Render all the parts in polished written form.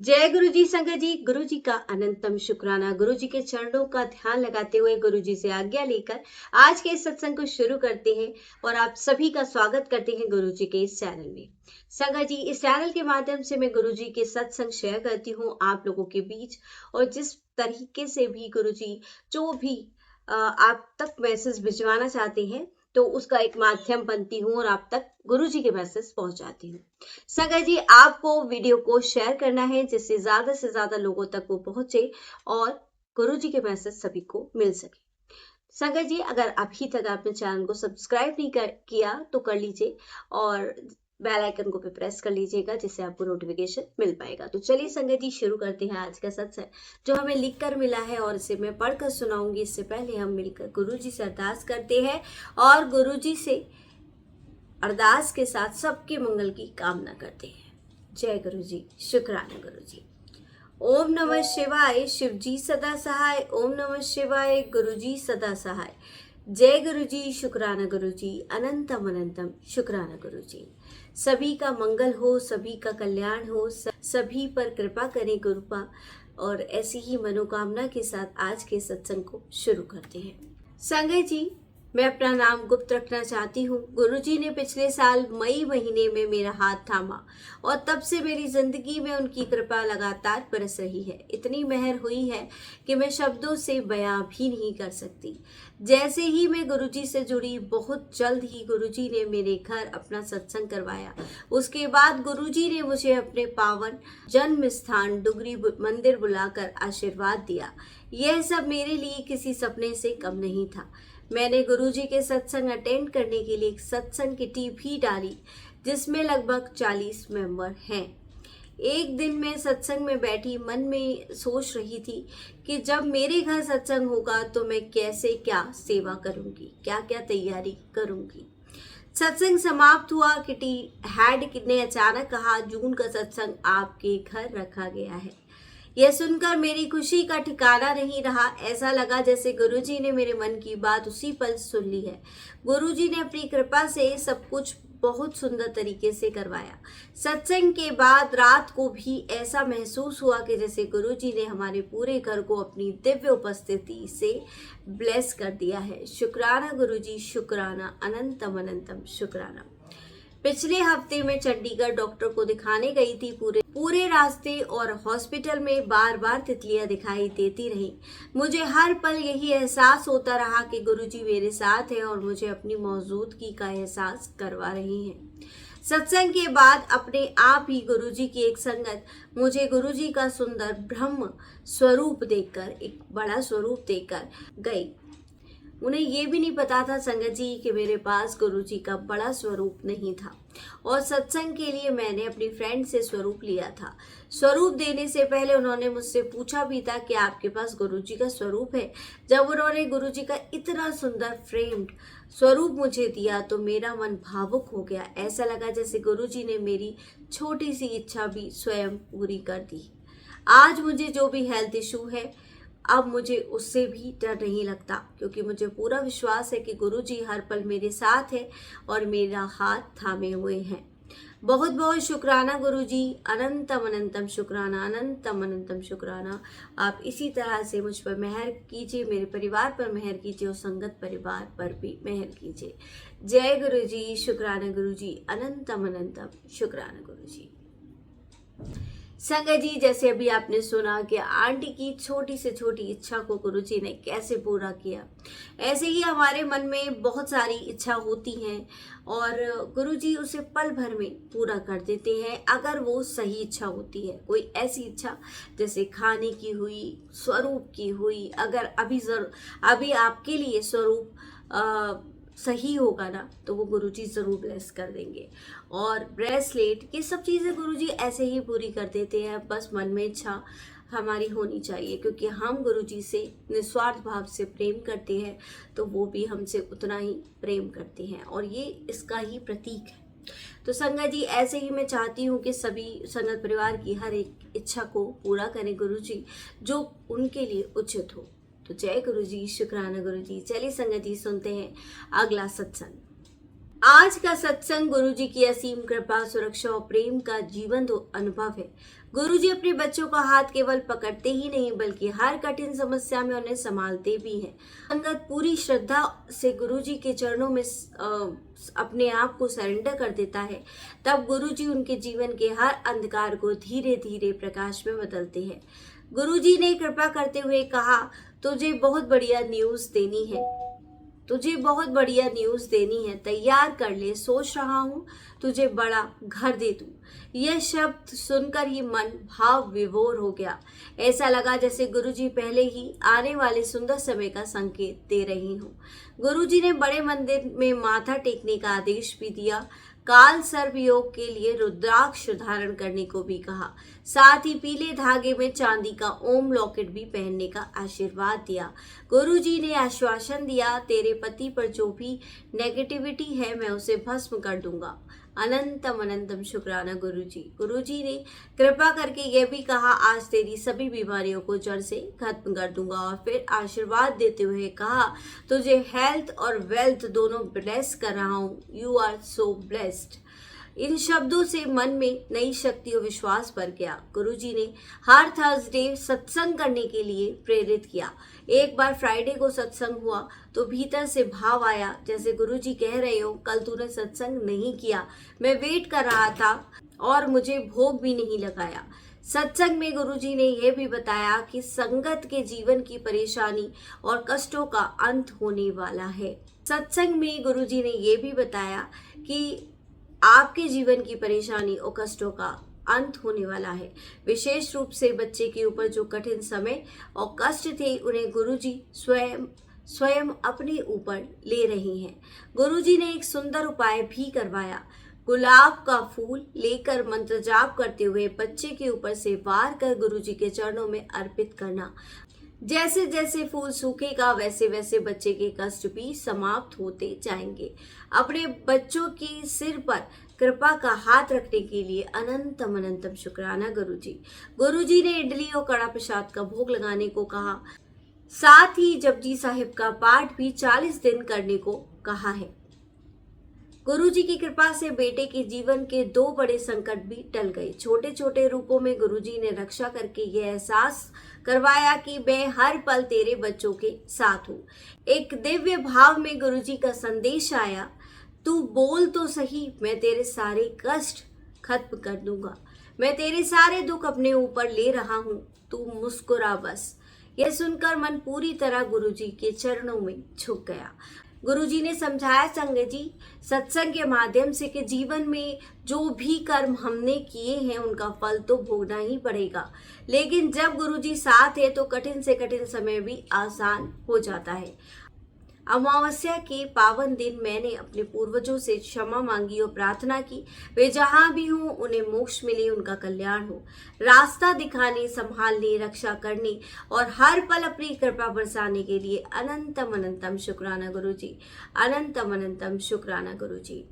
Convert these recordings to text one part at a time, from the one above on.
जय गुरु जी। संगत जी, गुरु जी का अनंतम शुक्राना। गुरु जी के चरणों का ध्यान लगाते हुए गुरु जी से आज्ञा लेकर आज के इस सत्संग को शुरू करते हैं और आप सभी का स्वागत करते हैं गुरु जी के इस चैनल में। संगत जी, इस चैनल के माध्यम से मैं गुरु जी के सत्संग शेयर करती हूँ आप लोगों के बीच, और जिस तरीके से भी गुरु जी जो भी आप तक मैसेज भिजवाना चाहते हैं तो उसका एक माध्यम बनती हूँ और आप तक गुरु जी के मैसेज पहुंचाती हूँ। संगत जी, आपको वीडियो को शेयर करना है जिससे ज्यादा लोगों तक वो पहुंचे और गुरु जी के मैसेज सभी को मिल सके। संगत जी, अगर अभी तक आपने चैनल को सब्सक्राइब नहीं किया तो कर लीजिए और बेल आइकन को भी प्रेस कर लीजिएगा जिससे आपको नोटिफिकेशन मिल पाएगा। तो चलिए संगत जी, शुरू करते हैं आज का सत्संग जो हमें लिख कर मिला है और इसे मैं पढ़कर सुनाऊंगी। इससे पहले हम मिलकर गुरु जी से अरदास करते हैं और गुरु जी से अरदास के साथ सबके मंगल की कामना करते हैं। जय गुरु जी, शुक्राना गुरु जी। ओम नमः शिवाय, शिव जी सदा सहाय। ओम नमः शिवाय, गुरु जी सदा सहाय। जय गुरु जी, शुक्राना गुरु जी, अनंतम अनंतम शुक्राना गुरु जी। सभी का मंगल हो, सभी का कल्याण हो, सभी पर कृपा करें गुरुपा। और ऐसी ही मनोकामना के साथ आज के सत्संग को शुरू करते हैं। संगत जी, मैं अपना नाम गुप्त रखना चाहती हूँ। गुरुजी ने पिछले साल मई महीने में मेरा हाथ थामा और तब से मेरी जिंदगी में उनकी कृपा लगातार बरस रही है। इतनी मेहर हुई है कि मैं शब्दों से बयां भी नहीं कर सकती। जैसे ही मैं गुरुजी से जुड़ी, बहुत जल्द ही गुरुजी ने मेरे घर अपना सत्संग करवाया। उसके बाद गुरुजी ने मुझे अपने पावन जन्म स्थान डुगरी मंदिर बुलाकर आशीर्वाद दिया। यह सब मेरे लिए किसी सपने से कम नहीं था। मैंने गुरुजी के सत्संग अटेंड करने के लिए एक सत्संग किटी भी डाली जिसमें लगभग 40 मेंबर हैं। एक दिन मैं सत्संग में बैठी मन में सोच रही थी कि जब मेरे घर सत्संग होगा तो मैं कैसे क्या सेवा करूंगी, क्या क्या तैयारी करूंगी। सत्संग समाप्त हुआ। किटी हेड ने अचानक कहा, जून का सत्संग आपके घर रखा गया है। यह सुनकर मेरी खुशी का ठिकाना नहीं रहा। ऐसा लगा जैसे गुरुजी ने मेरे मन की बात उसी पल सुन ली है। गुरुजी ने अपनी कृपा से सब कुछ बहुत सुंदर तरीके से करवाया। सत्संग के बाद रात को भी ऐसा महसूस हुआ कि जैसे गुरुजी ने हमारे पूरे घर को अपनी दिव्य उपस्थिति से ब्लेस कर दिया है। शुक्राना गुरुजी, शुक्राना, अनंतम अनंतम शुक्राना। पिछले हफ्ते में चंडीगढ़ डॉक्टर को दिखाने गई थी। पूरे रास्ते और हॉस्पिटल में बार बार तितलियां दिखाई देती रही। मुझे हर पल यही एहसास होता रहा कि गुरुजी मेरे साथ हैं और मुझे अपनी मौजूदगी का एहसास करवा रही हैं। सत्संग के बाद अपने आप ही गुरुजी की एक संगत मुझे गुरुजी का सुंदर ब्रह्म स्वरूप देखकर, एक बड़ा स्वरूप देखकर गई। उन्हें ये भी नहीं पता था संगत जी कि मेरे पास गुरुजी का बड़ा स्वरूप नहीं था और सत्संग के लिए मैंने अपनी फ्रेंड से स्वरूप लिया था। स्वरूप देने से पहले उन्होंने मुझसे पूछा भी था कि आपके पास गुरुजी का स्वरूप है। जब उन्होंने गुरुजी का इतना सुंदर फ्रेम्ड स्वरूप मुझे दिया तो मेरा मन भावुक हो गया। ऐसा लगा जैसे गुरुजी ने मेरी छोटी सी इच्छा भी स्वयं पूरी कर दी। आज मुझे जो भी हेल्थ इशू है, अब मुझे उससे भी डर नहीं लगता क्योंकि मुझे पूरा विश्वास है कि गुरुजी हर पल मेरे साथ है और मेरा हाथ थामे हुए हैं। बहुत बहुत शुक्राना गुरुजी, अनंतम अनंतम शुक्राना, अनंतम अनंतम शुक्राना। आप इसी तरह से मुझ पर मेहर कीजिए, मेरे परिवार पर मेहर कीजिए और संगत परिवार पर भी मेहर कीजिए। जय गुरुजी, शुक्राना गुरुजी, अनंतम अनंतम शुक्राना गुरुजी। संगत जी, जैसे अभी आपने सुना कि आंटी की छोटी से छोटी इच्छा को गुरुजी ने कैसे पूरा किया, ऐसे ही हमारे मन में बहुत सारी इच्छा होती हैं और गुरुजी उसे पल भर में पूरा कर देते हैं अगर वो सही इच्छा होती है। कोई ऐसी इच्छा जैसे खाने की हुई, स्वरूप की हुई, अगर अभी आपके लिए स्वरूप सही होगा ना तो वो गुरुजी जरूर ब्लेस कर देंगे। और ब्रेसलेट, ये सब चीज़ें गुरुजी ऐसे ही पूरी कर देते हैं। बस मन में इच्छा हमारी होनी चाहिए क्योंकि हम गुरुजी से निस्वार्थ भाव से प्रेम करते हैं तो वो भी हमसे उतना ही प्रेम करते हैं और ये इसका ही प्रतीक है। तो संगत जी, ऐसे ही मैं चाहती हूँ कि सभी संगत परिवार की हर एक इच्छा को पूरा करें गुरुजी, जो उनके लिए उचित हो। तो जय गुरुजी, शुक्राना गुरुजी। चलिए संगत जी, सुनते हैं अगला सत्संग। आज का सत्संग गुरु जी की असीम कृपा, सुरक्षा और प्रेम का जीवंत अनुभव है। गुरु जी अपने बच्चों का हाथ केवल पकड़ते ही नहीं बल्कि हर कठिन समस्या में उन्हें संभालते भी हैं। संगत पूरी श्रद्धा से गुरु जी के चरणों में अपने आप को सरेंडर कर देता है, तब गुरु जी उनके जीवन के हर अंधकार को धीरे धीरे प्रकाश में बदलते हैं। गुरु जी ने कृपा करते हुए कहा, तुझे बहुत बढ़िया न्यूज़ देनी है, तुझे बहुत बढ़िया न्यूज़ देनी है, तैयार कर ले, सोच रहा हूँ तुझे बड़ा घर दे दूँ। यह शब्द सुनकर ही मन भाव विभोर हो गया। ऐसा लगा जैसे गुरुजी पहले ही आने वाले सुंदर समय का संकेत दे रही हूँ। गुरुजी ने बड़े मंदिर में माथा टेकने का आदेश भी दिया। काल सर्प योग के लिए रुद्राक्ष धारण करने को भी कहा। साथ ही पीले धागे में चांदी का ओम लॉकेट भी पहनने का आशीर्वाद दिया। गुरुजी ने आश्वासन दिया, तेरे पति पर जो भी नेगेटिविटी है मैं उसे भस्म कर दूंगा। अनंतम अनंतम शुक्राना गुरुजी। गुरुजी ने कृपा करके यह भी कहा, आज तेरी सभी बीमारियों को जड़ से खत्म कर दूंगा। और फिर आशीर्वाद देते हुए कहा, तुझे हेल्थ और वेल्थ दोनों ब्लेस कर रहा हूँ। You are so blessed. इन शब्दों से मन में नई शक्ति और विश्वास भर गया। गुरुजी ने हर थर्सडे सत्संग करने के लिए प्रेरित किया। एक बार फ्राइडे को सत्संग हुआ तो भीतर से भाव आया, जैसे गुरुजी कह रहे हो, कल तूने सत्संग नहीं किया, मैं वेट कर रहा था और मुझे भोग भी नहीं लगाया। सत्संग में गुरुजी ने यह भी बताया कि संगत के जीवन की परेशानी और कष्टों का अंत होने वाला है। सत्संग में गुरुजी ने यह भी बताया कि आपके जीवन की परेशानी और कष्टों का अंत होने वाला है। विशेष रूप से बच्चे के ऊपर जो कठिन समय और कष्ट थे, उन्हें गुरुजी स्वयं अपने ऊपर ले रही हैं। गुरुजी ने एक सुंदर उपाय भी करवाया। गुलाब का फूल लेकर मंत्र जाप करते हुए बच्चे के ऊपर से वार कर गुरुजी के चरणों में अर्पित करना। जैसे जैसे फूल सूखेगा वैसे वैसे बच्चे के कष्ट भी समाप्त होते जाएंगे। अपने बच्चों के सिर पर कृपा का हाथ रखने के लिए अनंतम अनंतम शुक्राना गुरुजी। गुरुजी ने इडली और कड़ा प्रसाद का भोग लगाने को कहा। साथ ही जपजी साहिब का पाठ भी 40 दिन करने को कहा है। गुरुजी की कृपा से बेटे के जीवन के 2 बड़े संकट भी टल गए। छोटे छोटे रूपों में गुरुजी ने रक्षा करके यह एहसास करवाया कि मैं हर पल तेरे बच्चों के साथ हूँ। एक दिव्य भाव में गुरुजी का संदेश आया, तू बोल तो सही, मैं तेरे सारे कष्ट खत्म कर दूंगा, मैं तेरे सारे दुख अपने ऊपर ले रहा हूँ, तू मुस्कुरा बस। यह सुनकर मन पूरी तरह गुरुजी के चरणों में झुक गया। गुरुजी ने समझाया, संगत जी, सत्संग के माध्यम से कि जीवन में जो भी कर्म हमने किए हैं उनका फल तो भोगना ही पड़ेगा, लेकिन जब गुरुजी साथ है तो कठिन से कठिन समय भी आसान हो जाता है। अमावस्या के पावन दिन मैंने अपने पूर्वजों से क्षमा मांगी और प्रार्थना की, वे जहां भी हों उन्हें मोक्ष मिले, उनका कल्याण हो। रास्ता दिखाने, संभालने, रक्षा करने और हर पल अपनी कृपा बरसाने के लिए अनंतम अनंतम शुक्राना गुरुजी। अनंतम अनंतम शुक्राना गुरुजी।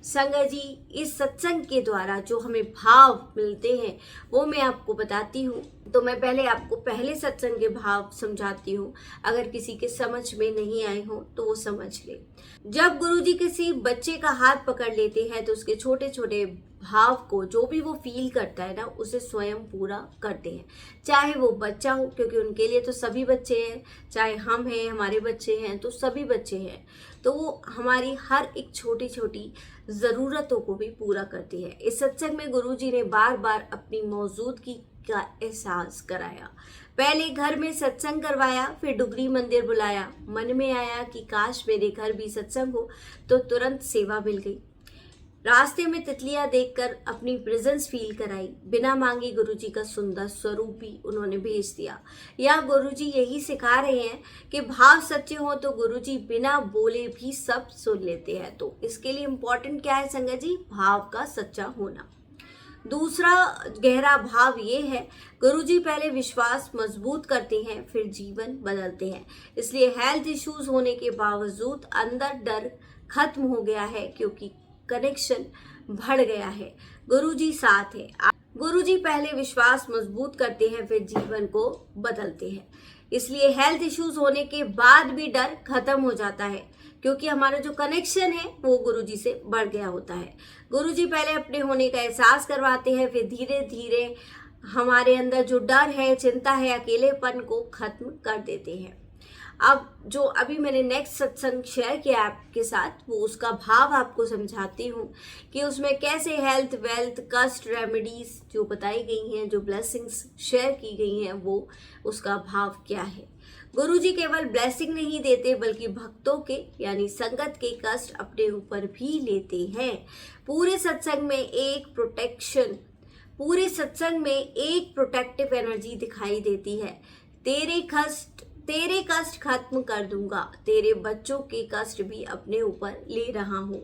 संगत जी, इस सत्संग के द्वारा जो हमें भाव मिलते हैं वो मैं आपको बताती हूँ। तो मैं पहले आपको पहले सत्संग के भाव समझाती हूँ, अगर किसी के समझ में नहीं आए हो तो वो समझ ले। जब गुरुजी किसी बच्चे का हाथ पकड़ लेते हैं तो उसके छोटे छोटे भाव को, जो भी वो फील करता है ना, उसे स्वयं पूरा करते हैं। चाहे वो बच्चा हो, क्योंकि उनके लिए तो सभी बच्चे हैं, चाहे हम हैं, हमारे बच्चे हैं, तो सभी बच्चे हैं, तो वो हमारी हर एक छोटी छोटी ज़रूरतों को भी पूरा करती है। इस सत्संग में गुरुजी ने बार बार अपनी मौजूदगी का एहसास कराया। पहले घर में सत्संग करवाया, फिर डुगरी मंदिर बुलाया। मन में आया कि काश मेरे घर भी सत्संग हो, तो तुरंत सेवा मिल गई। रास्ते में तितलियां देखकर अपनी प्रेजेंस फील कराई। बिना मांगे गुरुजी का सुंदर स्वरूप भी उन्होंने भेज दिया। या गुरुजी यही सिखा रहे हैं कि भाव सच्चे हो तो गुरुजी बिना बोले भी सब सुन लेते हैं। तो इसके लिए इम्पोर्टेंट क्या है संगत जी? भाव का सच्चा होना। दूसरा गहरा भाव ये है, गुरुजी पहले विश्वास मजबूत करते हैं, फिर जीवन बदलते हैं। इसलिए हेल्थ इश्यूज होने के बावजूद अंदर डर खत्म हो गया है, क्योंकि कनेक्शन बढ़ गया है। गुरुजी साथ है। गुरुजी पहले विश्वास मजबूत करते हैं, फिर जीवन को बदलते हैं। इसलिए हेल्थ इश्यूज होने के बाद भी डर खत्म हो जाता है, क्योंकि हमारा जो कनेक्शन है वो गुरुजी से बढ़ गया होता है। गुरुजी पहले अपने होने का एहसास करवाते हैं, फिर धीरे धीरे हमारे अंदर जो डर है, चिंता है, अकेलेपन को खत्म कर देते हैं। अब जो अभी मैंने नेक्स्ट सत्संग शेयर किया आपके साथ, वो उसका भाव आपको समझाती हूँ कि उसमें कैसे हेल्थ, वेल्थ, कष्ट, रेमेडीज जो बताई गई हैं, जो ब्लेसिंग्स शेयर की गई हैं, वो उसका भाव क्या है। गुरुजी केवल ब्लेसिंग नहीं देते बल्कि भक्तों के यानी संगत के कष्ट अपने ऊपर भी लेते हैं। पूरे सत्संग में एक प्रोटेक्टिव एनर्जी दिखाई देती है। तेरे कष्ट खत्म कर दूंगा, तेरे बच्चों के कष्ट भी अपने ऊपर ले रहा हूँ,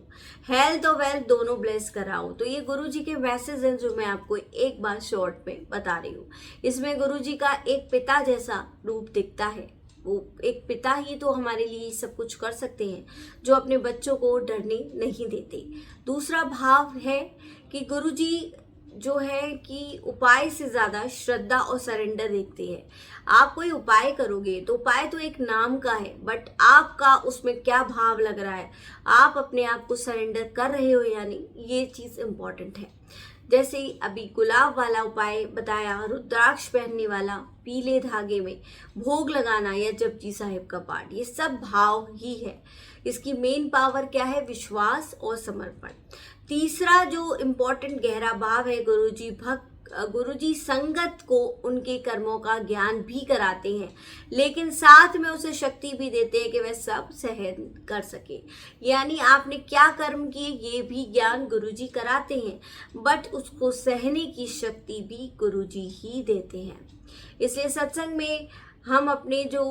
हेल्थ और वेल्थ दोनों ब्लेस कराओ। तो ये गुरुजी के मैसेज हैं जो मैं आपको एक बार शॉर्ट में बता रही हूँ। इसमें गुरुजी का एक पिता जैसा रूप दिखता है। वो एक पिता ही तो हमारे लिए सब कुछ कर सकते हैं, जो अपने बच्चों को डरने नहीं देते। दूसरा भाव है कि गुरुजी जो है कि उपाय से ज्यादा श्रद्धा और सरेंडर देखते हैं। आप कोई उपाय करोगे तो उपाय तो एक नाम का है, बट आपका उसमें क्या भाव लग रहा है, आप अपने आप को सरेंडर कर रहे हो या नहीं, ये चीज इंपॉर्टेंट है। जैसे अभी गुलाब वाला उपाय बताया, रुद्राक्ष पहनने वाला, पीले धागे में भोग लगाना या जपजी साहिब का पाठ, ये सब भाव ही है। इसकी मेन पावर क्या है? विश्वास और समर्पण। तीसरा जो इम्पोर्टेंट गहरा भाव है, गुरुजी संगत को उनके कर्मों का ज्ञान भी कराते हैं, लेकिन साथ में उसे शक्ति भी देते हैं कि वह सब सहन कर सके। यानी आपने क्या कर्म किए ये भी ज्ञान गुरुजी कराते हैं, बट उसको सहने की शक्ति भी गुरुजी ही देते हैं। इसलिए सत्संग में हम अपने जो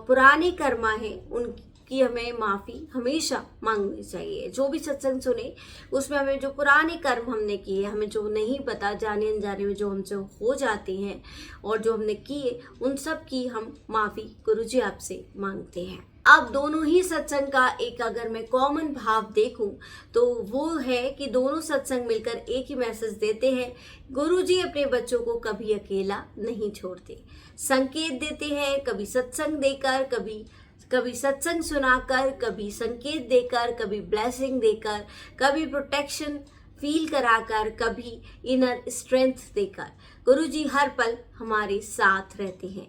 पुराने कर्म हैं उनकी हमें माफी हमेशा मांगनी चाहिए। जो भी सत्संग सुने उसमें हमें जो पुराने कर्म हमने किए, हमें जो नहीं पता, जाने अनजाने में जो हमसे हो जाते हैं और जो हमने किए, उन सब की हम माफी गुरुजी आपसे मांगते हैं। अब दोनों ही सत्संग का एक अगर मैं कॉमन भाव देखूं तो वो है कि दोनों सत्संग मिलकर एक ही मैसेज देते हैं। गुरुजी अपने बच्चों को कभी अकेला नहीं छोड़ते, संकेत देते हैं, कभी सत्संग देकर, कभी सत्संग सुनाकर, कभी संकेत देकर, कभी ब्लेसिंग देकर, कभी प्रोटेक्शन फील कराकर, कभी इनर स्ट्रेंथ देकर। गुरुजी हर पल हमारे साथ रहते हैं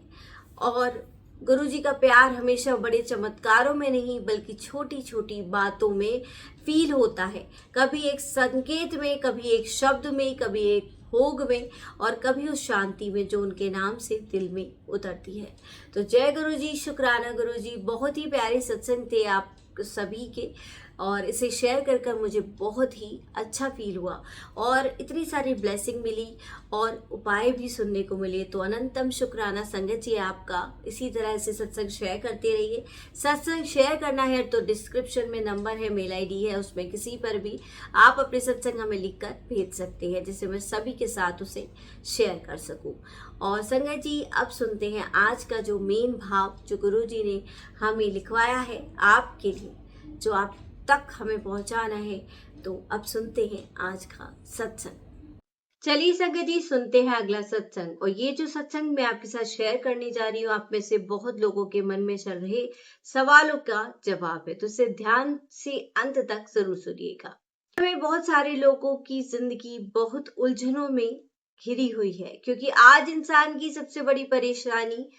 और गुरुजी का प्यार हमेशा बड़े चमत्कारों में नहीं बल्कि छोटी छोटी बातों में फील होता है। कभी एक संकेत में, कभी एक शब्द में, कभी एक भोग में और कभी उस शांति में जो उनके नाम से दिल में उतरती है। तो जय गुरुजी, शुक्राना गुरुजी। बहुत ही प्यारे सत्संग थे आप सभी के और इसे शेयर कर मुझे बहुत ही अच्छा फील हुआ और इतनी सारी ब्लेसिंग मिली और उपाय भी सुनने को मिले। तो अनंतम शुक्राना संगत जी आपका। इसी तरह से सत्संग शेयर करते रहिए। सत्संग शेयर करना है तो डिस्क्रिप्शन में नंबर है, मेल आईडी है, उसमें किसी पर भी आप अपने सत्संग हमें लिखकर भेज सकते हैं, जिससे मैं सभी के साथ उसे शेयर कर सकूं। और संगत जी अब सुनते हैं आज का जो मेन भाव जो गुरुजी ने हमें लिखवाया है आपके लिए, जो आप तक हमें पहुंचाना है। तो अब सुनते हैं आज का सत्संग। चलिए संगत जी सुनते हैं अगला सत्संग। और ये जो सत्संग मैं आपके साथ शेयर करने जा रही हूँ, आप में से बहुत लोगों के मन में चल रहे सवालों का जवाब है, तो इसे ध्यान से अंत तक जरूर सुनिएगा। हमें बहुत सारे लोगों की जिंदगी बहुत उलझनों में घिरी हुई है, क्योंकि आज इंसान की सबसे बड़ी परेशानी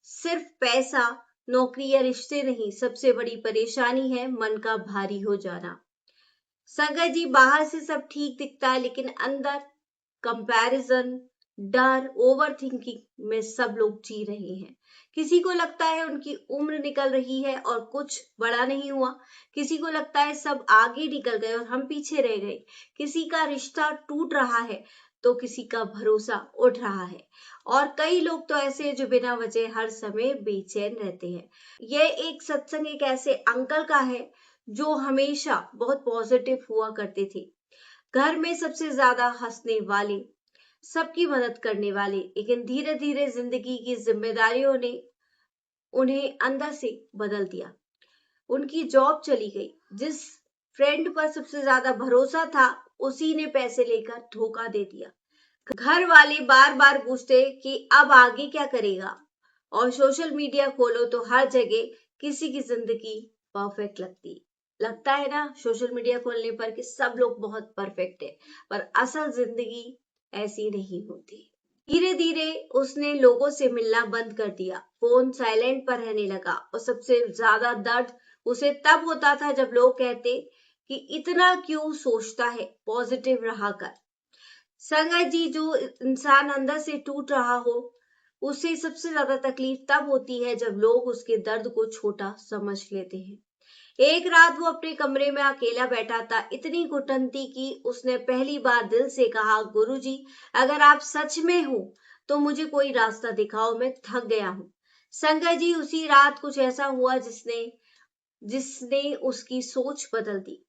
सिर्फ पैसा, नौकरी या रिश्ते नहीं, सबसे बड़ी परेशानी है मन का भारी हो जाना। संगत जी बाहर से सब ठीक दिखता है, लेकिन अंदर कंपैरिजन, डर, ओवर थिंकिंग में सब लोग जी रहे हैं। किसी को लगता है उनकी उम्र निकल रही है और कुछ बड़ा नहीं हुआ, किसी को लगता है सब आगे निकल गए और हम पीछे रह गए, किसी का रिश्ता टूट रहा है तो किसी का भरोसा उठ रहा है, और कई लोग तो ऐसे हैं जो बिना वजह हर समय बेचैन रहते हैं। यह एक सत्संग एक ऐसे अंकल का है जो हमेशा बहुत पॉजिटिव हुआ करते थे, घर में सबसे ज्यादा हंसने वाले, सबकी मदद करने वाले, लेकिन धीरे धीरे जिंदगी की जिम्मेदारियों ने उन्हें अंदर से बदल दिया। उनकी जॉब चली गई, जिस फ्रेंड पर सबसे ज्यादा भरोसा था उसी ने पैसे लेकर धोखा दे दिया। घर वाले बार बार पूछते कि अब आगे क्या करेगा, और सोशल मीडिया खोलो तो हर जगह किसी की जिंदगी परफेक्ट लगता है ना सोशल मीडिया खोलने पर कि सब लोग बहुत परफेक्ट है, पर असल जिंदगी ऐसी नहीं होती। धीरे धीरे उसने लोगों से मिलना बंद कर दिया, फोन साइलेंट पर रहने लगा और सबसे ज्यादा दर्द उसे तब होता था जब लोग कहते कि इतना क्यों सोचता है, पॉजिटिव रहा कर। संगत जी, जो इंसान अंदर से टूट रहा हो उसे सबसे ज्यादा तकलीफ तब होती है जब लोग उसके दर्द को छोटा समझ लेते हैं। एक रात वो अपने कमरे में अकेला बैठा था, इतनी घुटन थी कि उसने पहली बार दिल से कहा, गुरुजी, अगर आप सच में हो तो मुझे कोई रास्ता दिखाओ, मैं थक गया हूँ। संगत जी, उसी रात कुछ ऐसा हुआ जिसने उसकी सोच बदल दी।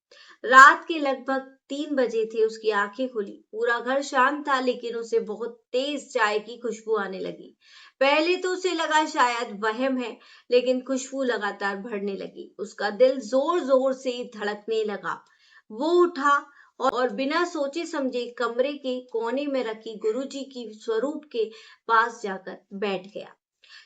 रात के लगभग 3 बजे थे, उसकी आंखें खुली। पूरा घर शांत था, लेकिन उसे बहुत तेज चाय की खुशबू आने लगी। पहले तो उसे लगा शायद वहम है, लेकिन खुशबू लगातार बढ़ने लगी। उसका दिल जोर जोर से धड़कने लगा। वो उठा और बिना सोचे समझे कमरे के कोने में रखी गुरुजी की स्वरूप के पास जाकर बैठ गया।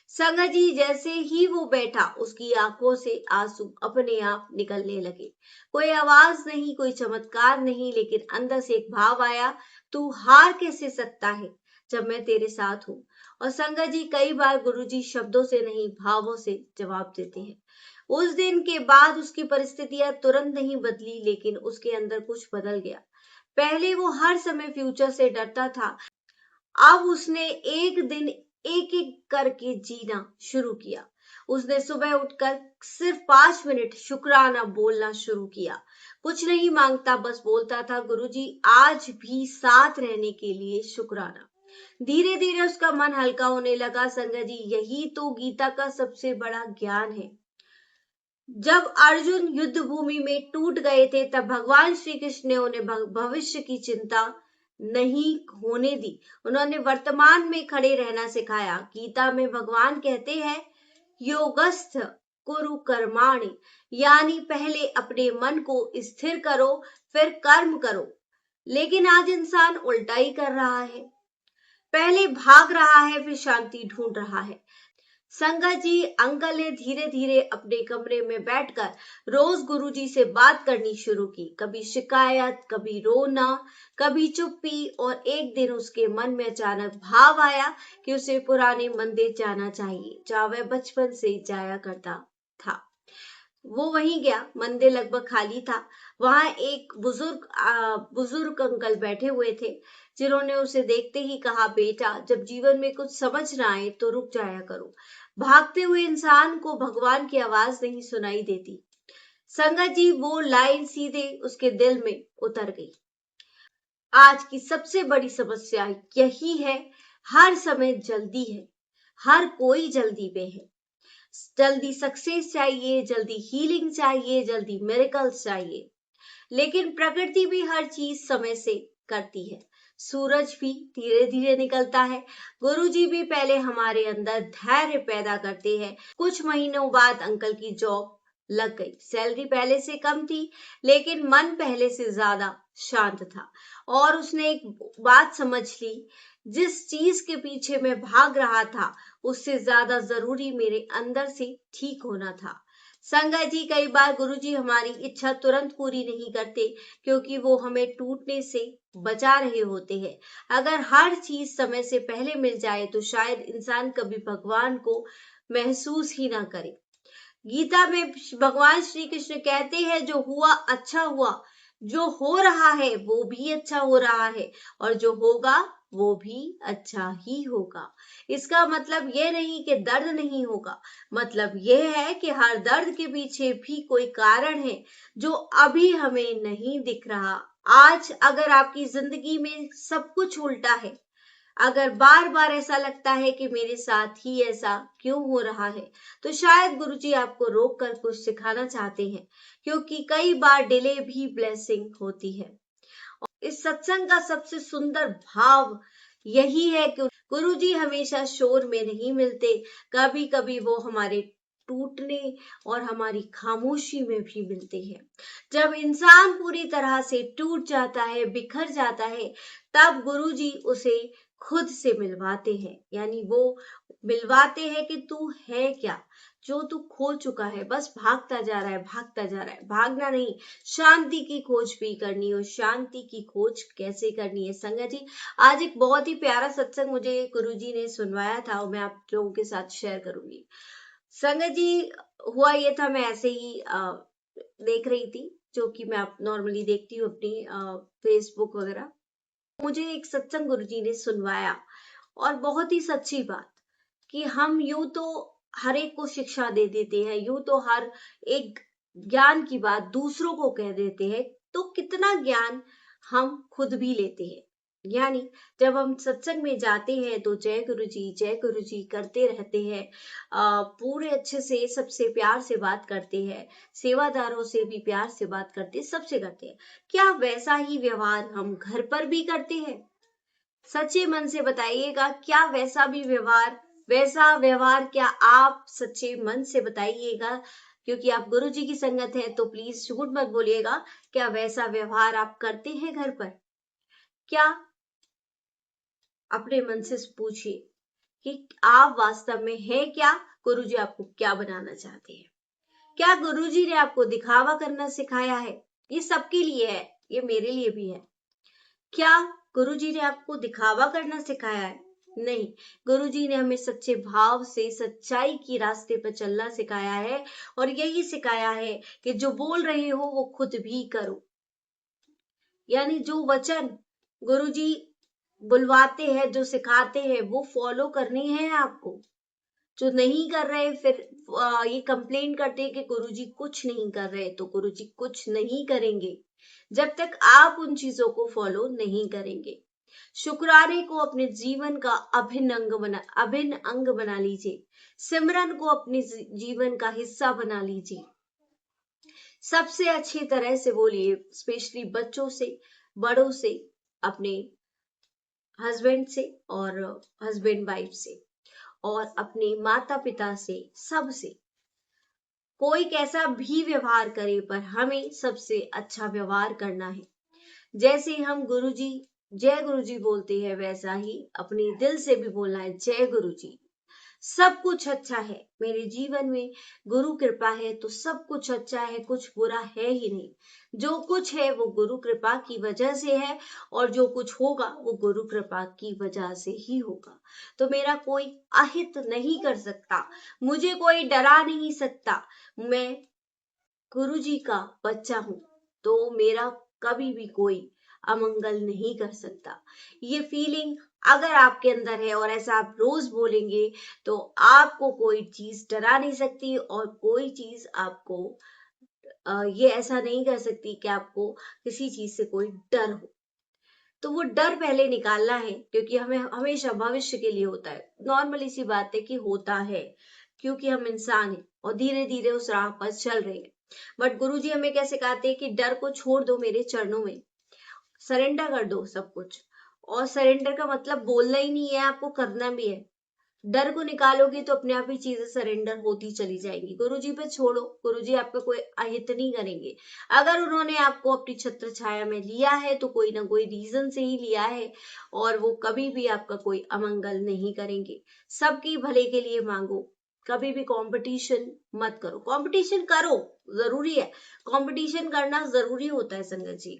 संगत जी, जैसे ही वो बैठा उसकी आंखों से आंसू अपने आप निकलने लगे। कोई आवाज नहीं, कोई चमत्कार नहीं, लेकिन अंदर से एक भाव आया, तू हार कैसे सकता है जब मैं तेरे साथ हूँ। और संगत जी, कई बार गुरुजी शब्दों से नहीं भावों से जवाब देते हैं। उस दिन के बाद उसकी परिस्थितियां तुरंत नहीं बदली, लेकिन उसके अंदर कुछ बदल गया। पहले वो हर समय फ्यूचर से डरता था, अब उसने एक दिन एक एक करके जीना शुरू किया। उसने सुबह उठकर सिर्फ 5 मिनट शुक्राना बोलना शुरू किया। कुछ नहीं मांगता, बस बोलता था, गुरुजी, आज भी साथ रहने के लिए शुक्राना। धीरे धीरे उसका मन हल्का होने लगा। संगत जी, यही तो गीता का सबसे बड़ा ज्ञान है। जब अर्जुन युद्ध भूमि में टूट गए थे, तब भगवान श्री कृष्ण ने उन्हें भविष्य की चिंता नहीं होने दी। उन्होंने वर्तमान में खड़े रहना सिखाया। गीता में भगवान कहते हैं, योगस्थ कुरु कर्माणि, यानी पहले अपने मन को स्थिर करो, फिर कर्म करो। लेकिन आज इंसान उल्टा ही कर रहा है, पहले भाग रहा है, फिर शांति ढूंढ रहा है। संगत जी, अंकल ने धीरे धीरे अपने कमरे में बैठकर रोज गुरुजी से बात करनी शुरू की। कभी शिकायत, कभी रोना, कभी चुप्पी, और एक दिन उसके मन में अचानक भाव आया कि उसे पुराने मंदिर जाना चाहिए जहाँ वह बचपन से जाया करता था। वो वहीं गया। मंदिर लगभग खाली था। वहां एक बुजुर्ग अंकल बैठे हुए थे, जिन्होंने उसे देखते ही कहा, बेटा, जब जीवन में कुछ समझ ना आए तो रुक जाया करो। भागते हुए इंसान को भगवान की आवाज नहीं सुनाई देती। संगत जी, वो लाइन सीधे उसके दिल में उतर गई। आज की सबसे बड़ी समस्या यही है, हर समय जल्दी है, हर कोई जल्दी में है। जल्दी सक्सेस चाहिए, जल्दी हीलिंग चाहिए, जल्दी मिरेकल्स चाहिए। लेकिन प्रकृति भी हर चीज समय से करती है। सूरज भी धीरे धीरे निकलता है। गुरुजी भी पहले हमारे अंदर धैर्य पैदा करते हैं। कुछ महीनों बाद अंकल की जॉब लग गई। सैलरी पहले से कम थी, लेकिन मन पहले से ज्यादा शांत था। और उसने एक बात समझ ली, जिस चीज के पीछे मैं भाग रहा था उससे ज्यादा जरूरी मेरे अंदर से ठीक होना था। संगत जी, कई बार गुरुजी हमारी इच्छा तुरंत पूरी नहीं करते, क्योंकि वो हमें टूटने से बचा रहे होते हैं। अगर हर चीज समय से पहले मिल जाए तो शायद इंसान कभी भगवान को महसूस ही ना करे। गीता में भगवान श्री कृष्ण कहते हैं, जो हुआ अच्छा हुआ, जो हो रहा है वो भी अच्छा हो रहा है, और जो होगा वो भी अच्छा ही होगा। इसका मतलब ये नहीं कि दर्द नहीं होगा, मतलब यह है कि हर दर्द के पीछे भी कोई कारण है जो अभी हमें नहीं दिख रहा। आज अगर आपकी जिंदगी में सब कुछ उल्टा है, अगर बार बार ऐसा लगता है कि मेरे साथ ही ऐसा क्यों हो रहा है, तो शायद गुरुजी आपको रोक कर कुछ सिखाना चाहते हैं, क्योंकि कई बार डिले भी ब्लेसिंग होती है। इस सत्संग का सबसे सुंदर भाव यही है कि गुरुजी हमेशा शोर में नहीं मिलते, कभी कभी वो हमारे टूटने और हमारी खामोशी में भी मिलते हैं। जब इंसान पूरी तरह से टूट जाता है, बिखर जाता है, तब गुरुजी उसे खुद से मिलवाते हैं, यानी वो मिलवाते हैं कि तू है क्या, जो तू खो चुका है, बस भागता जा रहा है, भागता जा रहा है। भागना नहीं, शांति की खोज भी करनी हो। शांति की खोज कैसे करनी है संगत जी? आज एक बहुत ही प्यारा सत्संग मुझे गुरुजी ने सुनवाया था और मैं आप लोगों के साथ शेयर करूंगी। संगत जी, हुआ ये था, मैं ऐसे ही देख रही थी, जो कि मैं नॉर्मली देखती हूँ अपनी फेसबुक वगैरह। मुझे एक सत्संग गुरुजी ने सुनवाया और बहुत ही सच्ची बात कि हम यूं तो हर एक को शिक्षा दे देते हैं, यूं तो हर एक ज्ञान की बात दूसरों को कह देते हैं, तो कितना ज्ञान हम खुद भी लेते हैं। यानी जब हम सत्संग में जाते हैं तो जय गुरु जी करते रहते हैं, पूरे अच्छे से सबसे प्यार से बात करते हैं, सेवादारों से भी प्यार से बात करते हैं, सबसे करते हैं। क्या वैसा ही व्यवहार हम घर पर भी करते हैं? सच्चे मन से बताइएगा, क्या वैसा व्यवहार क्या आप सच्चे मन से बताइएगा, क्योंकि आप गुरु जी की संगत है तो प्लीज झूठ मत बोलिएगा। क्या वैसा व्यवहार आप करते हैं घर पर? क्या, अपने मन से पूछिए कि आप वास्तव में है क्या, गुरु जी आपको क्या बनाना चाहते हैं। क्या गुरु जी ने आपको दिखावा करना सिखाया है? ये सबके लिए है, ये मेरे लिए भी है। क्या गुरुजी ने आपको दिखावा करना सिखाया है? नहीं, गुरुजी ने हमें सच्चे भाव से सच्चाई की रास्ते पर चलना सिखाया है और यही सिखाया है कि जो बोल रहे हो वो खुद भी करो। यानी जो वचन गुरुजी बुलवाते हैं, जो सिखाते हैं, वो फॉलो करनी है आपको। जो नहीं कर रहे फिर ये कंप्लेन करते हैं कि गुरुजी कुछ नहीं कर रहे, तो गुरुजी कुछ नहीं करेंगे जब तक आप उन चीजों को फॉलो नहीं करेंगे। शुक्राने को अपने जीवन का अभिन्न अंग बना लीजिए। सिमरन को अपने जीवन का हिस्सा बना लीजिए। सबसे अच्छी तरह से बोलिए, स्पेशली बच्चों से, बड़ों से, अपने हस्बैंड से और हस्बैंड वाइफ से और अपने माता पिता से, सबसे। कोई कैसा भी व्यवहार करे पर हमें सबसे अच्छा व्यवहार करना है। जैसे हम गुरुजी जय गुरुजी बोलते हैं, वैसा ही अपने दिल से भी बोलना है, जय गुरुजी। सब कुछ अच्छा है मेरे जीवन में, गुरु कृपा है तो सब कुछ अच्छा है, कुछ बुरा है ही नहीं। जो कुछ है वो गुरु कृपा की वजह से है और जो कुछ होगा वो गुरु कृपा की वजह से ही होगा। तो मेरा कोई अहित नहीं कर सकता, मुझे कोई डरा नहीं सकता। मैं गुरु जी का बच्चा हूं तो मेरा कभी भी कोई अमंगल नहीं कर सकता। ये फीलिंग अगर आपके अंदर है और ऐसा आप रोज बोलेंगे तो आपको कोई चीज डरा नहीं सकती और कोई चीज आपको ये ऐसा नहीं कर सकती कि आपको किसी चीज से कोई डर हो। तो वो डर पहले निकालना है, क्योंकि हमें हमेशा भविष्य के लिए होता है। नॉर्मली सी बात है कि होता है, क्योंकि हम इंसान हैं और धीरे धीरे उस राह पर चल रहे हैं। बट गुरुजी हमें क्या सिखाते हैं कि डर को छोड़ दो मेरे चरणों में, सरेंडर कर दो सब कुछ। और सरेंडर का मतलब बोलना ही नहीं है, आपको करना भी है। डर को निकालोगे तो अपने आप ही चीजें सरेंडर होती चली जाएंगी। गुरुजी पे छोड़ो, गुरुजी आपका कोई अहित नहीं करेंगे। अगर उन्होंने आपको अपनी छत्र छाया में लिया है तो कोई ना कोई रीजन से ही लिया है और वो कभी भी आपका कोई अमंगल नहीं करेंगे। सबकी भले के लिए मांगो, कभी भी कंपटीशन मत करो। कंपटीशन करो, जरूरी है, कंपटीशन करना जरूरी होता है संगत जी।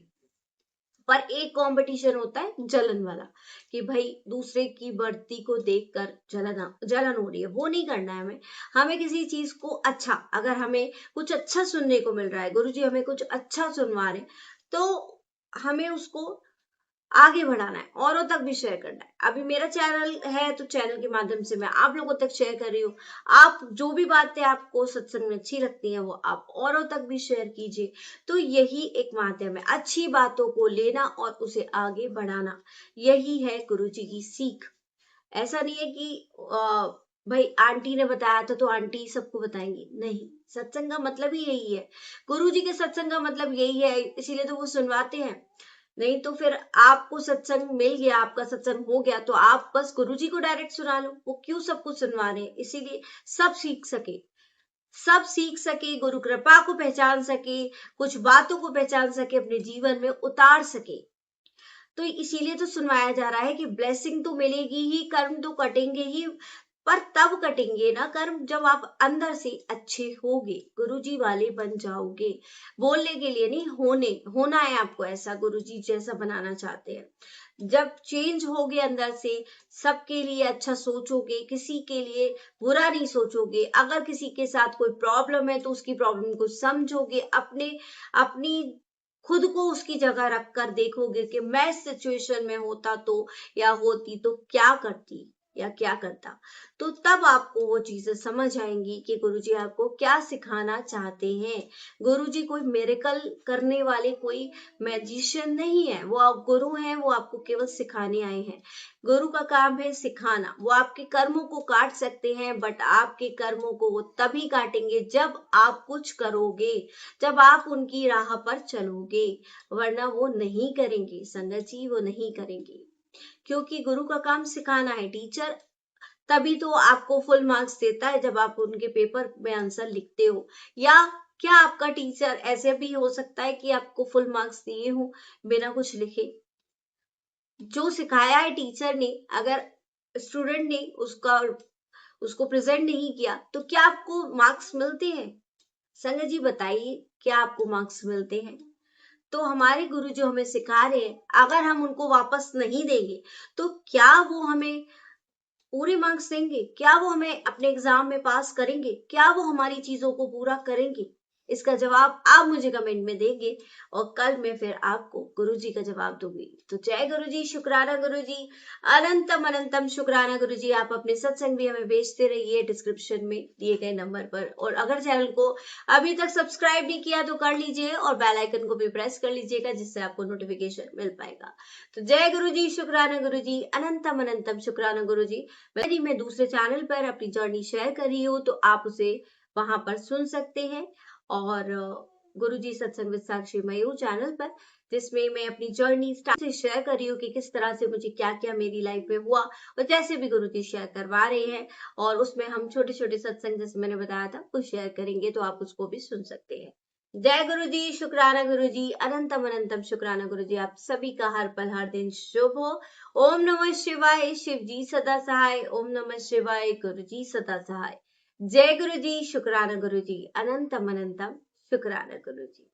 पर एक कंपटीशन होता है जलन वाला, कि भाई दूसरे की बढ़ती को देखकर जलन हो रही है, वो नहीं करना है हमें। हमें किसी चीज को अच्छा, अगर हमें कुछ अच्छा सुनने को मिल रहा है, गुरुजी हमें कुछ अच्छा सुनवा रहे, तो हमें उसको आगे बढ़ाना है, औरों तक भी शेयर करना है। अभी मेरा चैनल है तो चैनल के माध्यम से मैं आप लोगों तक शेयर कर रही हूँ। आप जो भी बातें आपको सत्संग में अच्छी लगती हैं वो आप औरों तक भी शेयर कीजिए। तो यही एक माध्यम है, अच्छी बातों को लेना और उसे आगे बढ़ाना। यही है गुरुजी की सीख। ऐसा नहीं है कि भाई आंटी ने बताया था तो आंटी सबको बताएंगी, नहीं। सत्संग का मतलब ही यही है, गुरुजी के सत्संग का मतलब यही है, इसीलिए तो वो सुनवाते हैं। नहीं तो फिर आपको सत्संग मिल गया, आपका सत्संग हो गया तो आप बस गुरुजी को डायरेक्ट सुना लो, वो क्यों सब कुछ सुनवा रहे हैं? इसीलिए सब सीख सके, सब सीख सके, गुरु कृपा को पहचान सके, कुछ बातों को पहचान सके, अपने जीवन में उतार सके। तो इसीलिए तो सुनवाया जा रहा है कि ब्लेसिंग तो मिलेगी ही, कर्म तो कटेंगे ही, पर तब कटेंगे ना कर्म जब आप अंदर से अच्छे होगे, गुरुजी वाले बन जाओगे। बोलने के लिए नहीं, होना है आपको ऐसा, गुरुजी जैसा बनाना चाहते हैं। जब चेंज होगे अंदर से, सबके लिए अच्छा सोचोगे, किसी के लिए बुरा नहीं सोचोगे। अगर किसी के साथ कोई प्रॉब्लम है तो उसकी प्रॉब्लम को समझोगे, अपनी खुद को उसकी जगह रखकर देखोगे कि मैं इस सिचुएशन में होता तो, या होती तो क्या करती या क्या करता। तो तब आपको वो चीजें समझ आएंगी कि गुरुजी आपको क्या सिखाना चाहते हैं। गुरुजी कोई मिरेकल करने वाले कोई मैजिशियन नहीं है, वो आप गुरु हैं, वो आपको केवल सिखाने आए हैं। गुरु का काम है सिखाना। वो आपके कर्मों को काट सकते हैं, बट आपके कर्मों को वो तभी काटेंगे जब आप कुछ करोगे, जब आप उनकी राह पर चलोगे, वरना वो नहीं करेंगे संगत जी, वो नहीं करेंगे। क्योंकि गुरु का काम सिखाना है। टीचर तभी तो आपको फुल मार्क्स देता है जब आप उनके पेपर में आंसर लिखते हो। या क्या आपका टीचर ऐसे भी हो सकता है कि आपको फुल मार्क्स दिए हो बिना कुछ लिखे? जो सिखाया है टीचर ने, अगर स्टूडेंट ने उसको प्रेजेंट नहीं किया तो क्या आपको मार्क्स मिलते हैं? संगत जी बताइए, क्या आपको मार्क्स मिलते हैं? तो हमारे गुरु जो हमें सिखा रहे हैं, अगर हम उनको वापस नहीं देंगे तो क्या वो हमें पूरे मार्क्स देंगे? क्या वो हमें अपने एग्जाम में पास करेंगे? क्या वो हमारी चीजों को पूरा करेंगे? इसका जवाब आप मुझे कमेंट में देंगे और कल मैं फिर आपको गुरुजी का जवाब दूंगी। तो जय गुरुजी, शुक्राना गुरुजी, अनंतम अनंतम शुक्राना गुरुजी। आप अपने सत्संग भी हमें भेजते रहिए डिस्क्रिप्शन में दिए गए नंबर पर। और अगर चैनल को अभी तक सब्सक्राइब नहीं किया तो कर लीजिए और बेल आइकन को भी प्रेस कर लीजिएगा, जिससे आपको नोटिफिकेशन मिल पाएगा। तो जय गुरुजी, शुक्राना गुरुजी, अनंतम अनंतम शुक्राना गुरुजी। यदि मैं दूसरे चैनल पर अपनी जर्नी शेयर कर रही हूँ तो आप उसे वहां पर सुन सकते हैं। और गुरुजी सत्संग विद साक्षी मयूर चैनल पर, जिसमें मैं अपनी जर्नी स्टार्ट से शेयर कर रही हूँ कि किस तरह से मुझे क्या क्या मेरी लाइफ में हुआ, और जैसे भी गुरुजी शेयर करवा रहे हैं, और उसमें हम छोटे छोटे सत्संग जैसे मैंने बताया था वो शेयर करेंगे, तो आप उसको भी सुन सकते हैं। जय गुरुजी, शुक्राना गुरुजी, अनंतम अनंतम शुक्राना गुरुजी। आप सभी का हर पल हर दिन शुभ हो। ओम नमः शिवाय, शिव जी सदा सहाय। ओम नमः शिवाय, गुरु जी सदा सहाय। जय गुरु जी, शुक्राना गुरु जी, अनंतम अनंतम शुक्राना गुरु जी।